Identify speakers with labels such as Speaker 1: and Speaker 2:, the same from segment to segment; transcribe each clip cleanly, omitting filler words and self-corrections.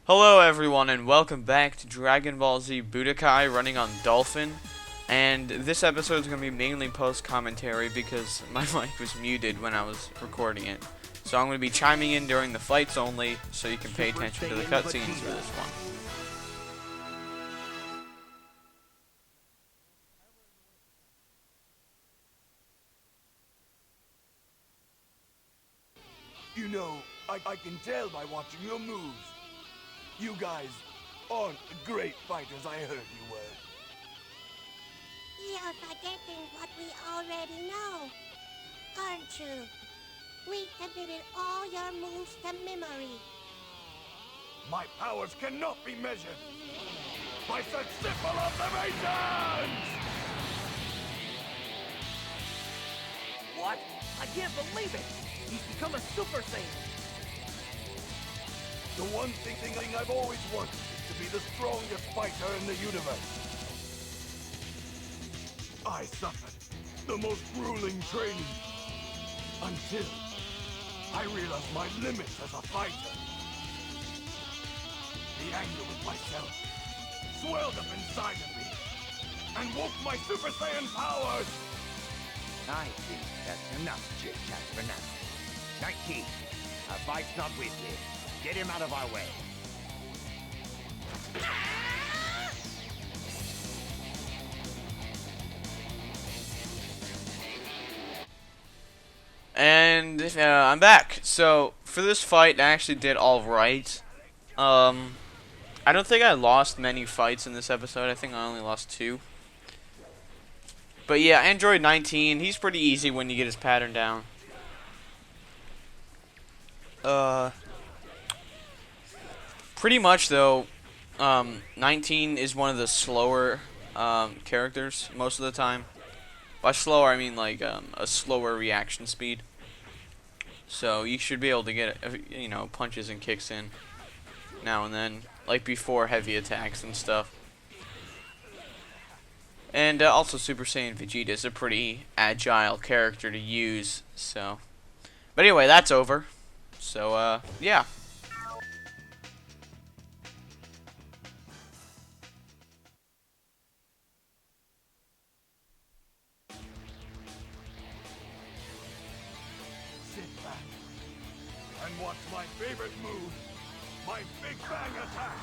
Speaker 1: Hello everyone and welcome back to Dragon Ball Z Budokai running on Dolphin. And this episode is going to be mainly post-commentary because my mic was muted when I was recording it. So I'm going to be chiming in during the fights only so you can pay attention to the cutscenes for this one.
Speaker 2: You know, I can tell by watching your moves. You guys aren't the great fighters I heard you were.
Speaker 3: You're forgetting what we already know, aren't you? We committed all your moves to memory.
Speaker 2: My powers cannot be measured by such simple observations!
Speaker 4: What? I can't believe it! He's become a Super Saiyan!
Speaker 2: The one thing I've always wanted is to be the strongest fighter in the universe. I suffered the most grueling training until I realized my limits as a fighter. The anger with myself swelled up inside of me and woke my Super Saiyan powers.
Speaker 4: I think that's enough chit-chat for now. 19, our fight's not with you. Get him out of our way.
Speaker 1: And I'm back. So for this fight I actually did alright. I don't think I lost many fights in this episode. I think I only lost 2. But yeah, Android 19, he's pretty easy when you get his pattern down. Pretty much though, 19 is one of the slower characters most of the time. By slower I mean like a slower reaction speed. So you should be able to get punches and kicks in now and then, like before heavy attacks and stuff. And also Super Saiyan Vegeta is a pretty agile character to use. So, but anyway, that's over. So yeah.
Speaker 2: Sit back and watch my favorite move, my Big Bang attack.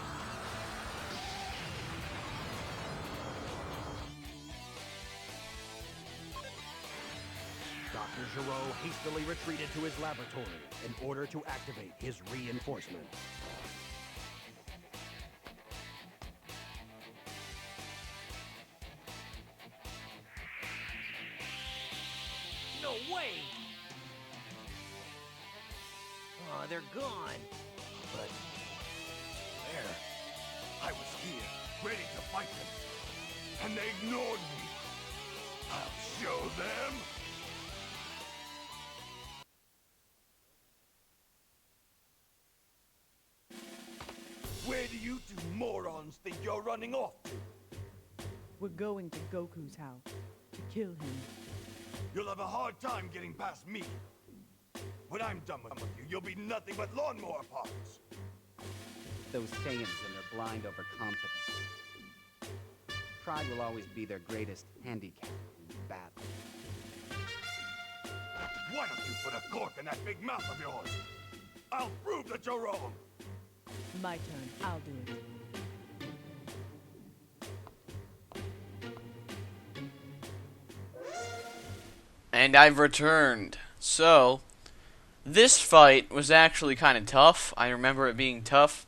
Speaker 4: Dr. Gero hastily retreated to his laboratory in order to activate his reinforcement. No way! Oh, they're gone.
Speaker 2: But there, I was here, ready to fight them, and they ignored me. I'll show them. Where do you two morons think you're running off to?
Speaker 5: We're going to Goku's house to kill him.
Speaker 2: You'll have a hard time getting past me. When I'm done with you, you'll be nothing but lawnmower parts.
Speaker 6: Those Saiyans and their blind overconfidence. Pride will always be their greatest handicap in battle.
Speaker 2: Why don't you put a cork in that big mouth of yours? I'll prove that you're wrong.
Speaker 5: My turn. I'll do it.
Speaker 1: And I've returned. So, this fight was actually kind of tough. I remember it being tough.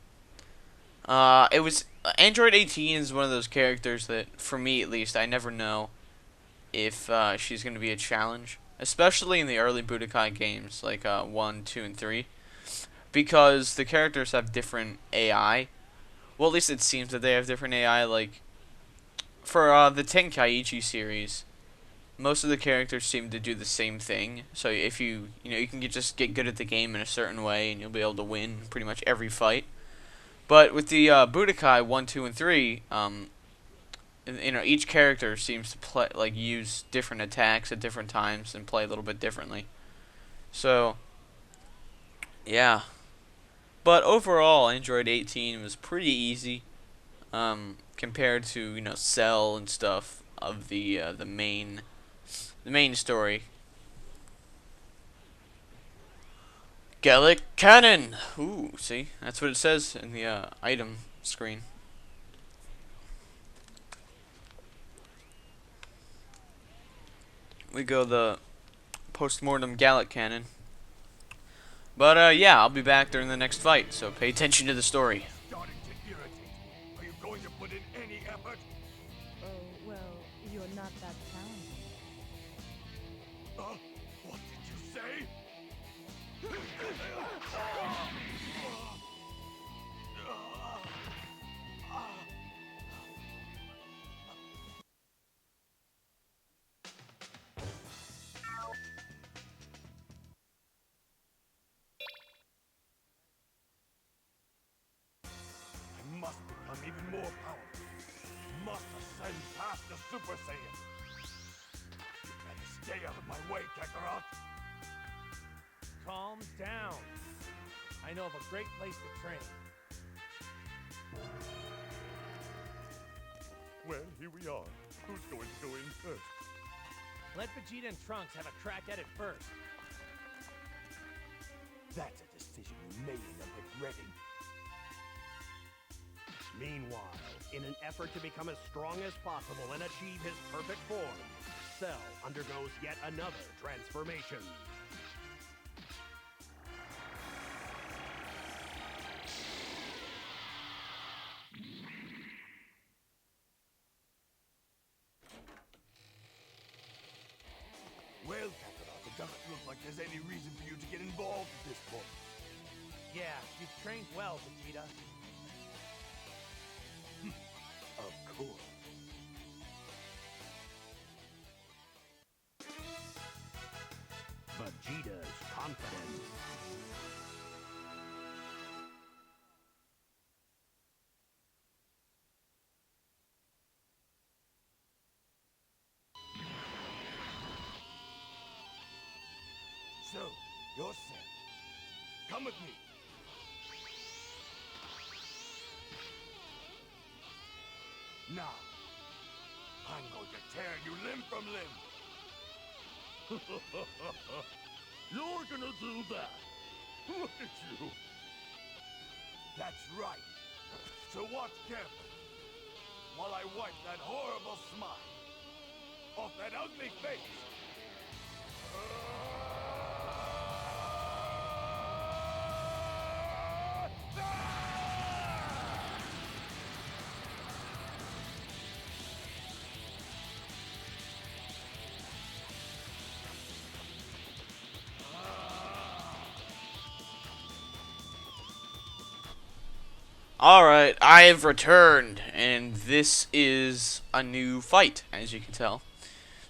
Speaker 1: It was Android 18 is one of those characters that, for me at least, I never know if she's going to be a challenge, especially in the early Budokai games like 1, 2, and 3, because the characters have different AI. Well, at least it seems that they have different AI. Like for the Tenkaichi series, most of the characters seem to do the same thing. So if you can just get good at the game in a certain way, and you'll be able to win pretty much every fight. But with the Budokai 1, 2, and 3, each character seems to use different attacks at different times and play a little bit differently. So, yeah. But overall, Android 18 was pretty easy, compared to Cell and stuff of the main story. Gallic Cannon. Ooh, see, that's what it says in the item screen. We go the postmortem Gallic Cannon. But yeah, I'll be back during the next fight, so pay attention to the story.
Speaker 2: Starting to irritate. Are you going to put in any effort?
Speaker 5: Oh, well, you're not that talented.
Speaker 2: What did you say? I must become even more powerful. Must ascend past the Super Saiyan. You better stay out of my way, Kakarot.
Speaker 7: Calm down. I know of a great place to train.
Speaker 2: Well, here we are. Who's going to go in first?
Speaker 7: Let Vegeta and Trunks have a crack at it first.
Speaker 2: That's a decision you may end up regretting.
Speaker 8: Meanwhile, in an effort to become as strong as possible and achieve his perfect form, Cell undergoes yet another transformation.
Speaker 2: Well, Kakarot, it doesn't look like there's any reason for you to get involved at this point.
Speaker 7: Yeah, you've trained well, Vegeta.
Speaker 2: Of course.
Speaker 8: Vegeta's confidence.
Speaker 2: So, you're set. Come with me. Now, I'm going to tear you limb from limb. You're gonna do that. Look at you. That's right. So watch carefully while I wipe that horrible smile off that ugly face.
Speaker 1: Alright, I've returned, and this is a new fight, as you can tell.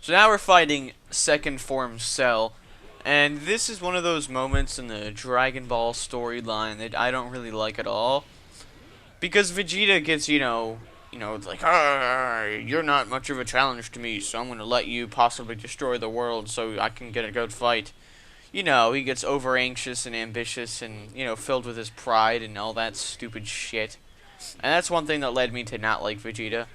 Speaker 1: So now we're fighting Second Form Cell, and this is one of those moments in the Dragon Ball storyline that I don't really like at all. Because Vegeta gets, it's like, you're not much of a challenge to me, so I'm going to let you possibly destroy the world so I can get a good fight. He gets over anxious and ambitious and, filled with his pride and all that stupid shit. And that's one thing that led me to not like Vegeta.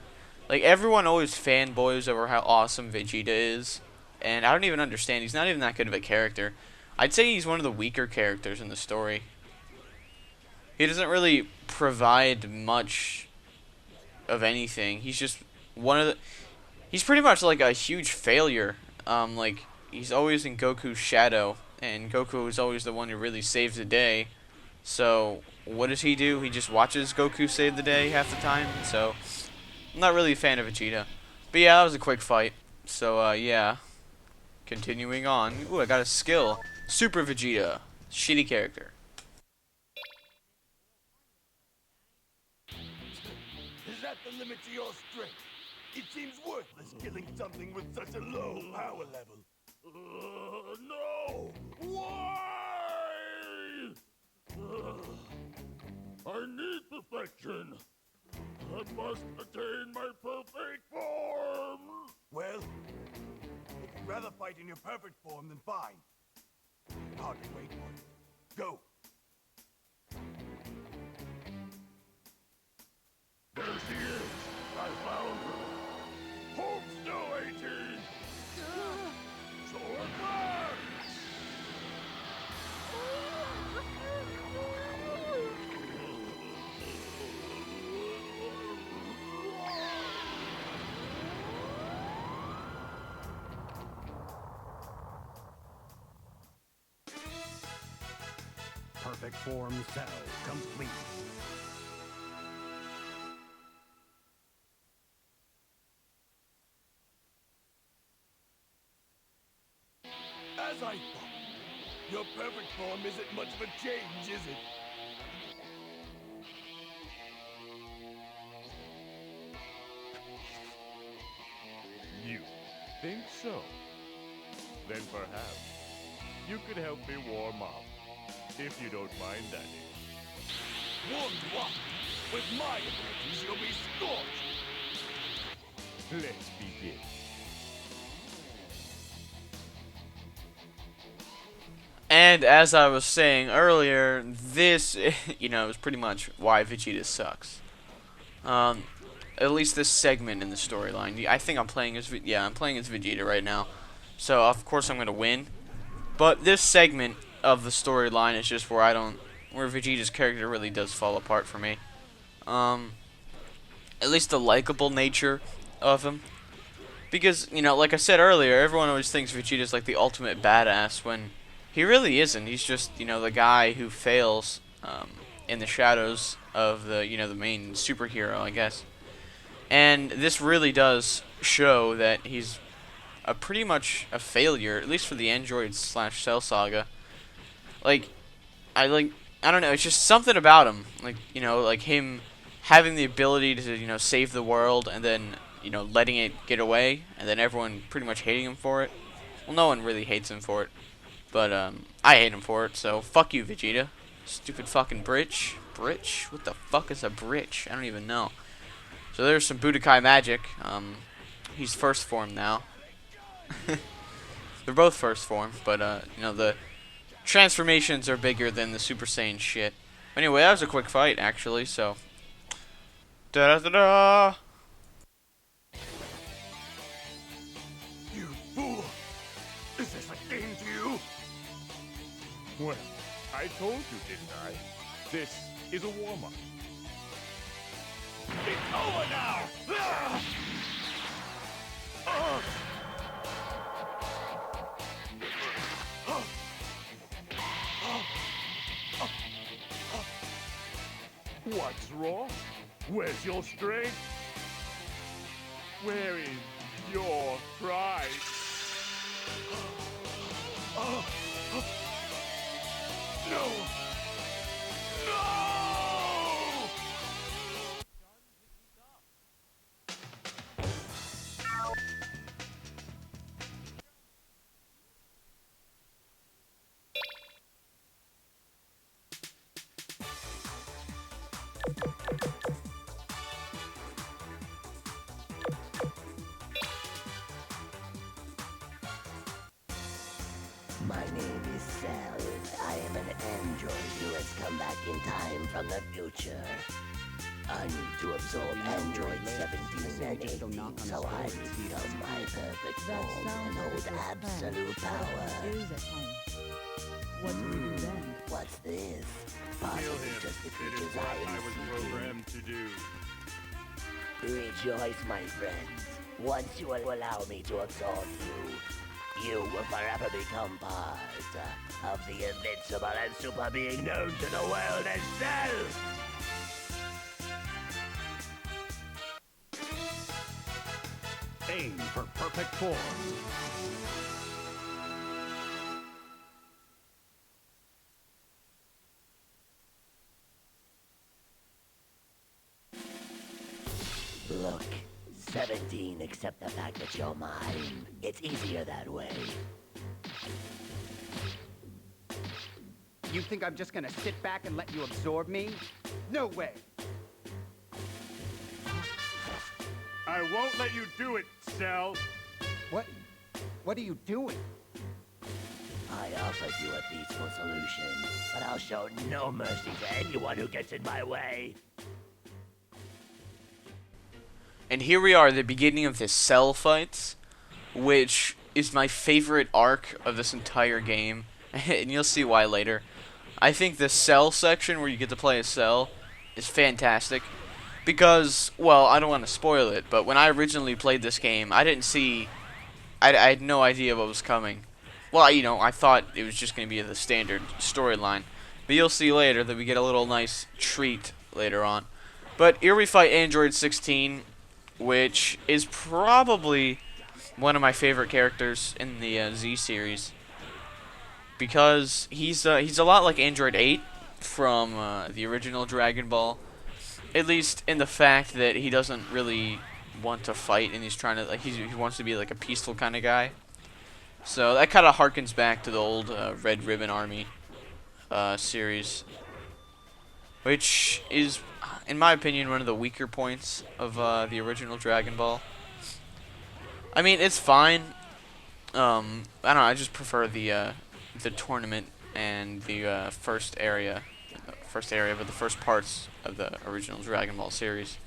Speaker 1: Like, everyone always fanboys over how awesome Vegeta is. And I don't even understand. He's not even that good of a character. I'd say he's one of the weaker characters in the story. He doesn't really provide much of anything. He's just he's pretty much like a huge failure. He's always in Goku's shadow. And Goku is always the one who really saves the day. So, what does he do? He just watches Goku save the day half the time. So, I'm not really a fan of Vegeta. But yeah, that was a quick fight. So, yeah. Continuing on. Ooh, I got a skill. Super Vegeta. Shitty character.
Speaker 2: Is that the limit to your strength? It seems worthless killing something with such a low power level. No! Why? I need perfection. I must attain my perfect form. Well, if you'd rather fight in your perfect form, then fine. I can hardly wait for it. Go.
Speaker 8: form Cell complete.
Speaker 2: As I thought, your perfect form isn't much of a change, is it?
Speaker 9: You think so? Then perhaps you could help me warm up, if you don't mind, Daddy.
Speaker 2: Warm you up. With my abilities, you'll be scorched.
Speaker 9: Let's begin.
Speaker 1: And as I was saying earlier, this, is pretty much why Vegeta sucks. At least this segment in the storyline. I think I'm playing as I'm playing as Vegeta right now, so of course I'm gonna win. But this segment of the storyline is just where where Vegeta's character really does fall apart for me. At least the likable nature of him, because like I said earlier, everyone always thinks Vegeta's like the ultimate badass when he really isn't. He's just the guy who fails in the shadows of the the main superhero, I guess. And this really does show that he's pretty much a failure, at least for the Android slash Cell saga. Like, I don't know, it's just something about him. Like him having the ability to, save the world and then, letting it get away and then everyone pretty much hating him for it. Well, no one really hates him for it, but I hate him for it, so fuck you, Vegeta. Stupid fucking britch. Britch? What the fuck is a britch? I don't even know. So there's some Budokai magic. He's first form now. They're both first form, but the transformations are bigger than the Super Saiyan shit. Anyway, that was a quick fight actually, so da da da da.
Speaker 2: You fool! Is this a game to you?
Speaker 9: Well, I told you, didn't I? This is a warm-up.
Speaker 2: It's over now! Ah! Ah!
Speaker 9: What's wrong? Where's your strength? Where is your pride?
Speaker 2: No! No!
Speaker 10: My name is Cell. I am an android who has come back in time from the future. I need to absorb Android 17 and 18 so I can become my perfect form and hold absolute power.
Speaker 5: Is at home. What do we do then?
Speaker 10: What's this?
Speaker 9: Kill
Speaker 10: Possibly
Speaker 9: him.
Speaker 10: just the
Speaker 9: It is
Speaker 10: creatures
Speaker 9: what
Speaker 10: I
Speaker 9: I
Speaker 10: am
Speaker 9: was
Speaker 10: seeking.
Speaker 9: programmed to do.
Speaker 10: Rejoice, my friends. Once you will allow me to absorb you, you will forever become part of the invincible and super being known to the world as Cell.
Speaker 8: Aim for perfect form.
Speaker 10: Look, 17, accept the fact that you're mine. It's easier that way.
Speaker 6: You think I'm just gonna sit back and let you absorb me? No way!
Speaker 9: I won't let you do it, Cell.
Speaker 6: What are you doing?
Speaker 10: I offered you a peaceful solution, but I'll show no mercy to anyone who gets in my way.
Speaker 1: And here we are at the beginning of this Cell fights, which is my favorite arc of this entire game, and you'll see why later. I think the Cell section where you get to play as Cell is fantastic, because, well, I don't want to spoil it, but when I originally played this game, I didn't see, I had no idea what was coming. Well, I thought it was just going to be the standard storyline, But you'll see later that we get a little nice treat later on. But here we fight Android 16, which is probably one of my favorite characters in the Z series, because he's a lot like Android 8 from the original Dragon Ball, at least in the fact that he doesn't really want to fight, and he's trying to he wants to be like a peaceful kind of guy. So that kind of harkens back to the old Red Ribbon Army series, which is, in my opinion, one of the weaker points of the original Dragon Ball. I mean, it's fine. I don't know. I just prefer the tournament and the first area, but the first parts of the original Dragon Ball series,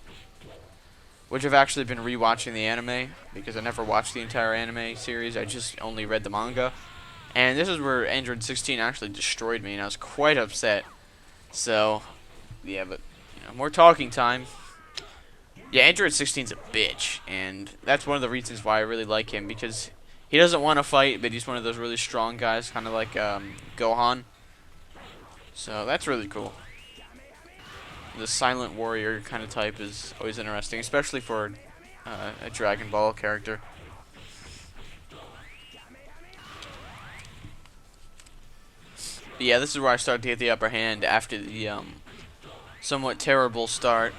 Speaker 1: which I've actually been rewatching the anime because I never watched the entire anime series. I just only read the manga, and this is where Android 16 actually destroyed me, and I was quite upset. So, yeah, but more talking time. Yeah, Android 16's a bitch, and that's one of the reasons why I really like him, because he doesn't want to fight, but he's one of those really strong guys, kind of like Gohan. So that's really cool. The silent warrior kind of type is always interesting, especially for a Dragon Ball character. But yeah, this is where I start to get the upper hand after the somewhat terrible start.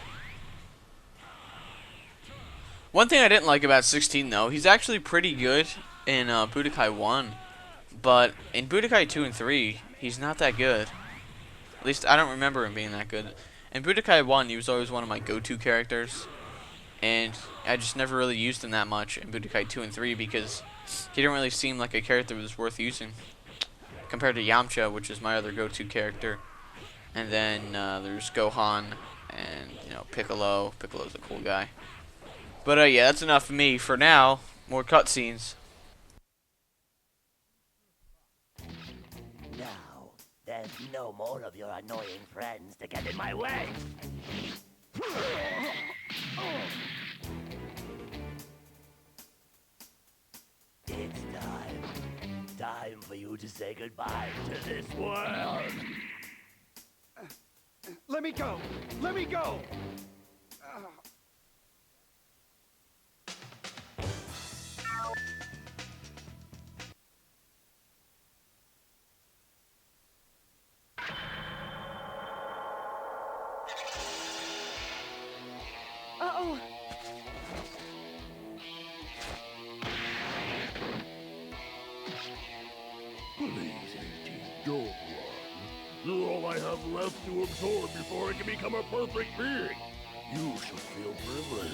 Speaker 1: One thing I didn't like about 16, though, he's actually pretty good in Budokai 1, but in Budokai 2 and 3, he's not that good. At least I don't remember him being that good. In Budokai 1, he was always one of my go-to characters, and I just never really used him that much in Budokai 2 and 3 because he didn't really seem like a character that was worth using, compared to Yamcha, which is my other go-to character. And then there's Gohan and Piccolo. Piccolo's a cool guy. But yeah, that's enough of me for now. More cutscenes.
Speaker 10: Now, there's no more of your annoying friends to get in my way. It's time. Time for you to say goodbye to this world.
Speaker 8: Let me go! Let me go!
Speaker 5: Uh-oh.
Speaker 2: Please, 18, don't run. You're all I have left to absorb before I can become a perfect being. You should feel privileged.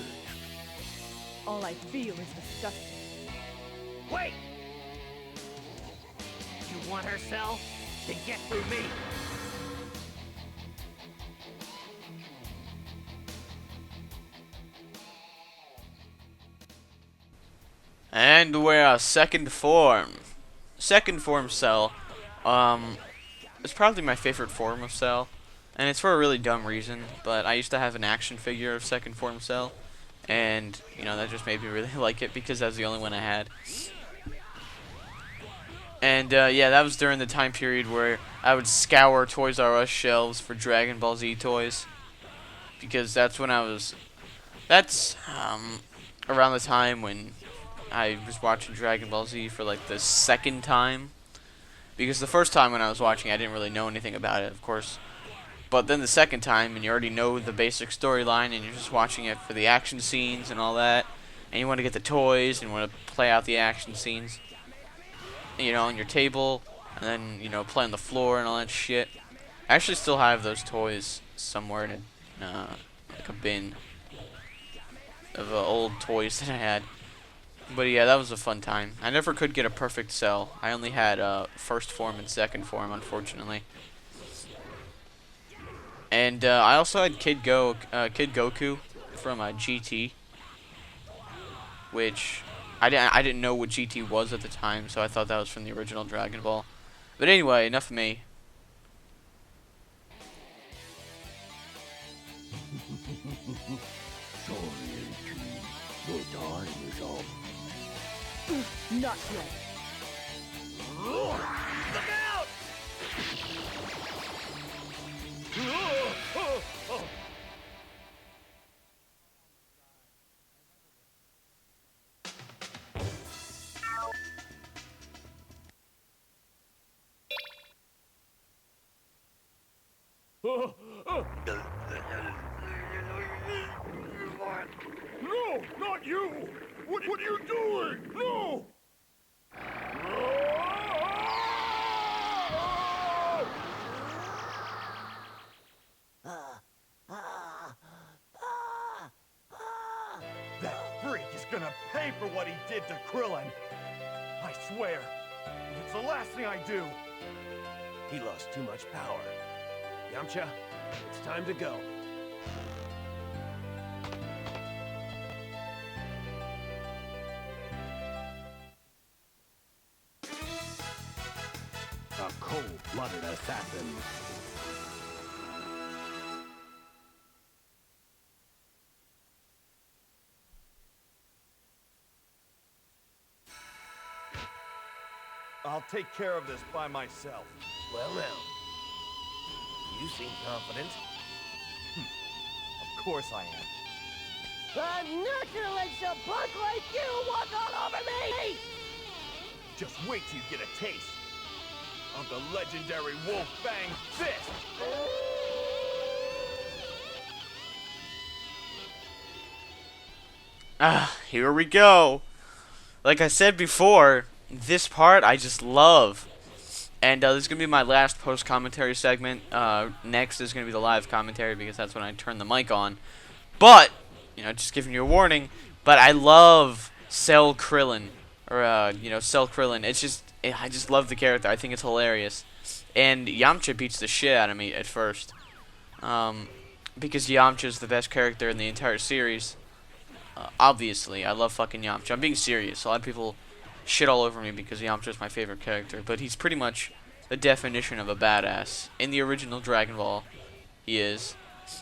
Speaker 5: All I feel is disgusting.
Speaker 7: Wait! You want her cell? Then get through me!
Speaker 1: And we're second form. Second form Cell. It's probably my favorite form of Cell. And it's for a really dumb reason, but I used to have an action figure of second form Cell. And, that just made me really like it because that's the only one I had. And, yeah, that was during the time period where I would scour Toys R Us shelves for Dragon Ball Z toys. Because that's when that's around the time when I was watching Dragon Ball Z for like the second time. Because the first time when I was watching, I didn't really know anything about it, of course. But then the second time, and you already know the basic storyline, and you're just watching it for the action scenes and all that, and you want to get the toys, and you want to play out the action scenes, on your table, and then, play on the floor and all that shit. I actually still have those toys somewhere in like a bin of old toys that I had. But yeah, that was a fun time. I never could get a perfect Cell. I only had first form and second form, unfortunately. And I also had Kid Goku from GT, which I didn't know what GT was at the time, so I thought that was from the original Dragon Ball. But anyway, enough of me.
Speaker 2: Sorry, 18. Your time is up.
Speaker 5: Not yet.
Speaker 7: Look out!
Speaker 2: No, not you! What are you doing? No!
Speaker 8: That freak is gonna pay for what he did to Krillin. I swear, if it's the last thing I do. He lost too much power. Yamcha, it's time to go. A cold-blooded assassin.
Speaker 2: I'll take care of this by myself.
Speaker 8: Well now, you seem confident.
Speaker 2: Of course I am.
Speaker 10: I'm not gonna let some punk like you walk all over me!
Speaker 2: Just wait till you get a taste of the legendary Wolf Fang Fist!
Speaker 1: Here we go. Like I said before, this part I just love. And this is going to be my last post-commentary segment. Next is going to be the live commentary because that's when I turn the mic on. But, you know, just giving you a warning, but I love Cell Krillin. Or, you know, Cell Krillin. It's just, I just love the character. I think it's hilarious. And Yamcha beats the shit out of me at first. Because Yamcha is the best character in the entire series. Obviously, I love fucking Yamcha. I'm being serious. A lot of people shit all over me because Yamcha is my favorite character, but he's pretty much the definition of a badass. In the original Dragon Ball, he is.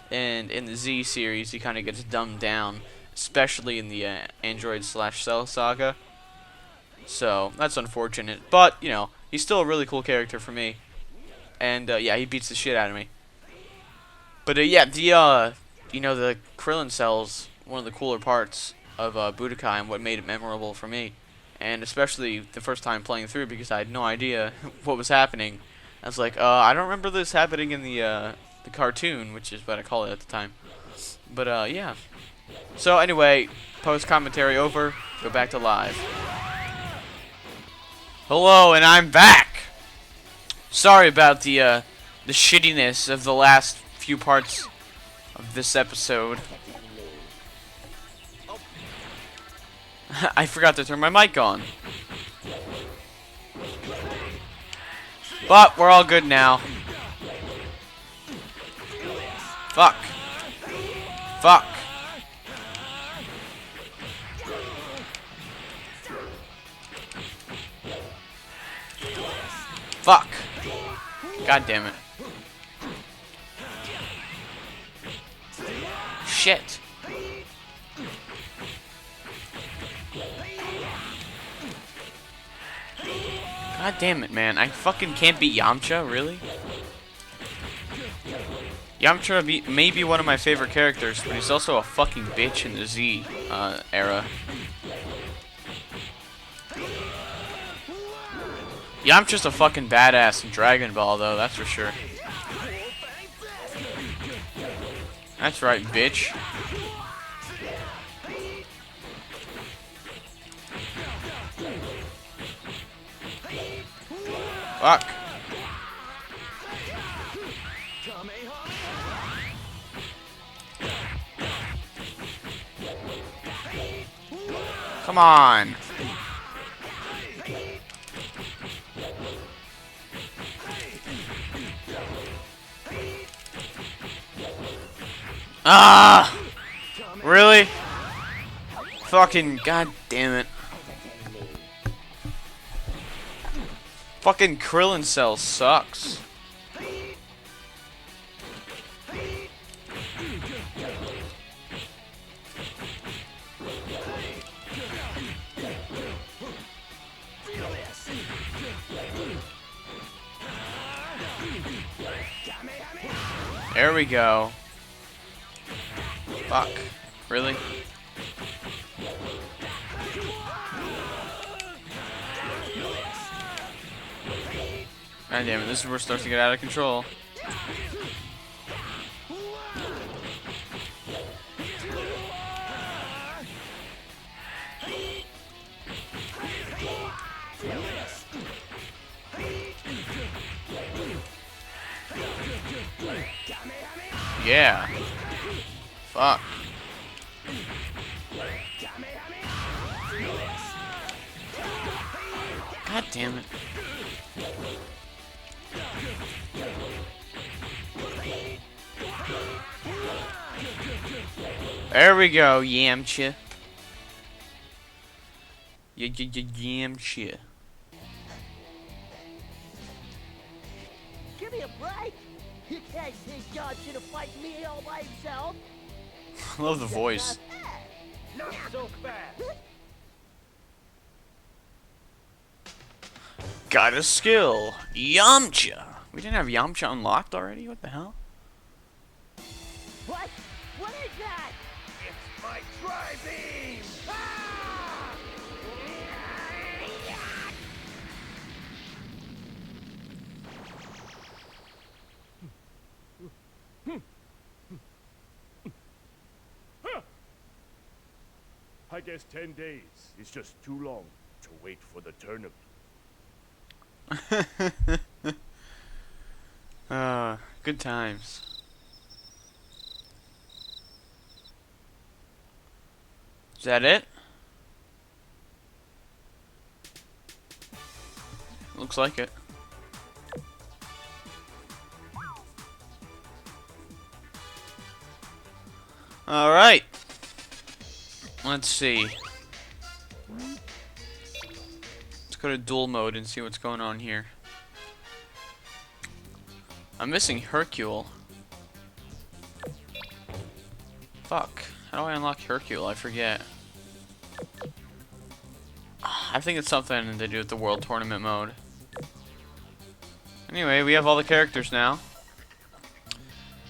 Speaker 1: And in the Z series, he kind of gets dumbed down, especially in the Android Cell Saga. So, that's unfortunate. But, you know, he's still a really cool character for me. And, yeah, he beats the shit out of me. But, yeah, you know, the Krillin cells, one of the cooler parts of Budokai and what made it memorable for me. And especially the first time playing through because I had no idea what was happening. I was like, I don't remember this happening in the cartoon, which is what I call it at the time. But, yeah. So, anyway, post-commentary over. Go back to live. Hello, and I'm back! Sorry about the shittiness of the last few parts of this episode. I forgot to turn my mic on. But we're all good now. Fuck. Fuck. Fuck. God damn it. Shit. God damn it, man. I fucking can't beat Yamcha, really? Yamcha may be one of my favorite characters, but he's also a fucking bitch in the Z era. Yamcha's a fucking badass in Dragon Ball, though, that's for sure. That's right, bitch. Fuck. Come on. Ah! Really? Fucking god damn it. Fucking Krillin Cell sucks. There we go. Fuck. Really? God damn it, this is where it starts to get out of control. yeah. Fuck. God damn it. There we go, Yamcha. Yamcha.
Speaker 10: Give me a break! You can't send Yamcha to fight me all by himself!
Speaker 1: I love the voice.
Speaker 8: Not so fast.
Speaker 1: Got a skill. Yamcha. We didn't have Yamcha unlocked already? What the hell?
Speaker 10: What? What is that?
Speaker 8: It's my tri-beam!
Speaker 9: I guess 10 days is just too long to wait for the tournament.
Speaker 1: Good times. Is that it? Looks like it. Alright. Let's see. Let's go to duel mode and see what's going on here. I'm missing Hercule. Fuck. How do I unlock Hercule? I forget. I think it's something to do with the World Tournament mode. Anyway, we have all the characters now.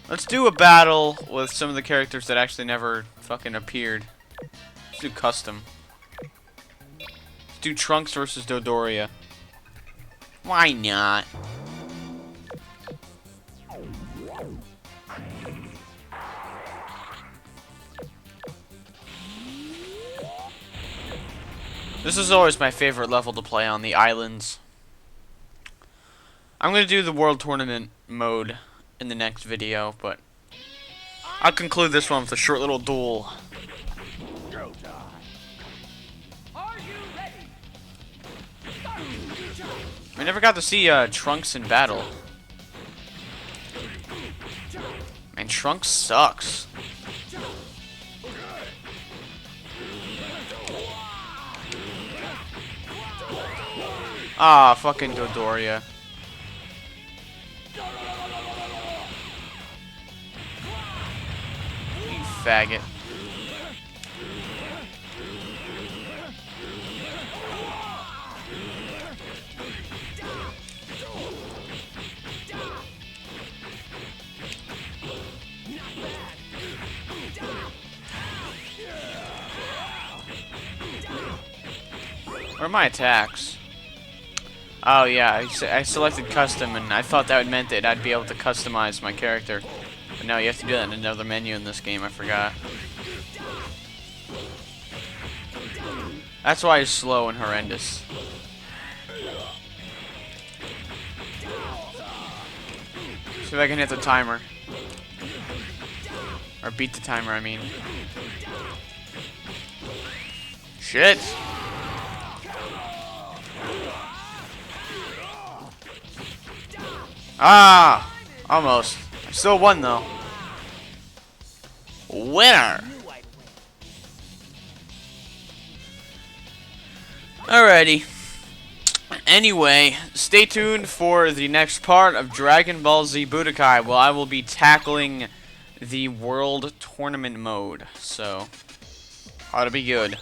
Speaker 1: Let's do a battle with some of the characters that actually never fucking appeared. Let's do custom. Let's do Trunks versus Dodoria. Why not? This is always my favorite level to play on, the islands. I'm going to do the World Tournament mode in the next video, but I'll conclude this one with a short little duel. We never got to see Trunks in battle. Man, Trunks sucks. Ah, fucking Dodoria. You faggot. Where are my attacks? Oh yeah, I selected custom, and I thought that meant that I'd be able to customize my character. But no, you have to do that in another menu in this game, I forgot. That's why it's slow and horrendous. See if I can hit the timer. Or beat the timer, I mean. Shit! Ah! Almost. I still won, though. Winner! Alrighty. Anyway, stay tuned for the next part of Dragon Ball Z Budokai, where I will be tackling the World Tournament mode. So, ought to be good.